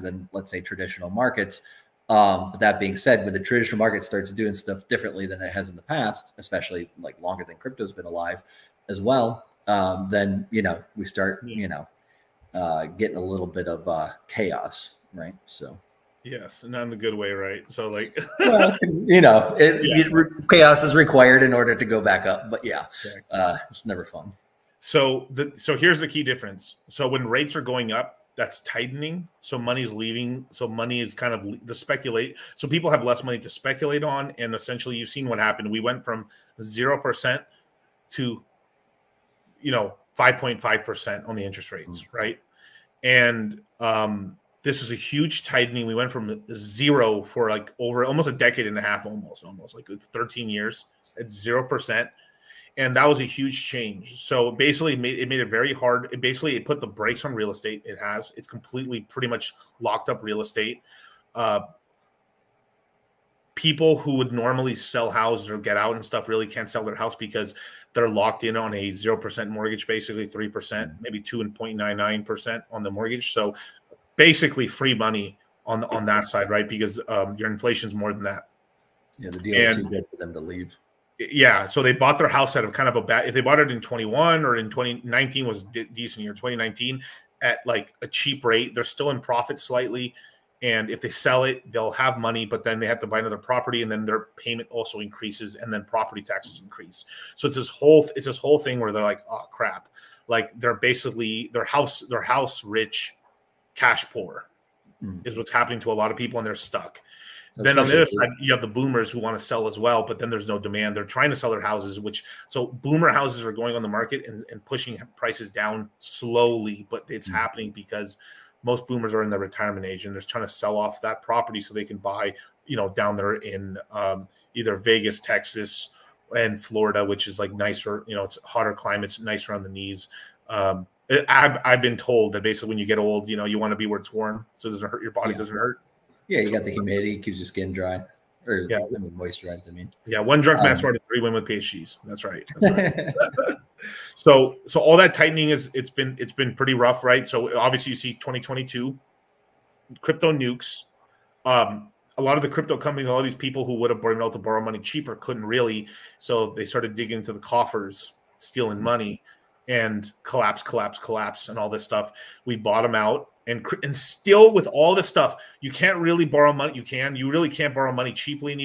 faster than, let's say, traditional markets. But that being said, when the traditional market starts doing stuff differently than it has in the past, especially like longer than crypto's been alive as well, then, you know, we start, you know, getting a little bit of chaos, right? So. Yes, not in the good way, right? So like, well, you know, chaos is required in order to go back up, but yeah, it's never fun. So here's the key difference. So when rates are going up, that's tightening. So money's leaving. So money is kind of the speculate. So people have less money to speculate on. And essentially you've seen what happened. We went from 0% to, you know, 5.5% on the interest rates, right? And this is a huge tightening. We went from 0 for like over almost a decade and a half, almost like 13 years at 0%. And that was a huge change. So basically it made it very hard. It put the brakes on real estate. It's completely pretty much locked up real estate. People who would normally sell houses or get out and stuff really can't sell their house because they're locked in on a 0% mortgage, basically 3%, maybe 2.99% on the mortgage. So basically free money on that side, right? Because your inflation's more than that. Yeah, the deal's too good for them to leave. Yeah, so they bought their house at a kind of a bad. If they bought it in 21 or in 2019 was a decent year, 2019 at like a cheap rate, they're still in profit slightly. And if they sell it, they'll have money, but then they have to buy another property, and then their payment also increases, and then property taxes increase. So it's this whole thing where they're like, oh crap, like they're basically their house rich, cash poor, is what's happening to a lot of people, and they're stuck. Then on the other side, you have the boomers who want to sell as well, but then there's no demand. They're trying to sell their houses, so boomer houses are going on the market and pushing prices down slowly, but it's happening because most boomers are in their retirement age and they're trying to sell off that property so they can buy, you know, down there in either Vegas, Texas, and Florida, which is like nicer, you know, it's hotter climates, nicer on the knees. I've been told that basically when you get old, you know, you want to be where it's warm so it doesn't hurt, your body doesn't hurt. Yeah, you got the humidity, keeps your skin dry. Or, I mean, moisturized, I mean. Yeah, one drunk man smarter than 3 women with PhDs. That's right. That's right. So all that tightening it's been pretty rough, right? So obviously you see 2022, crypto nukes. A lot of the crypto companies, all these people who would have been able to borrow money cheaper couldn't really. So they started digging into the coffers, stealing money, and collapse, and all this stuff. We bottom out. And still with all this stuff, you can't really borrow money. You really can't borrow money cheaply anymore.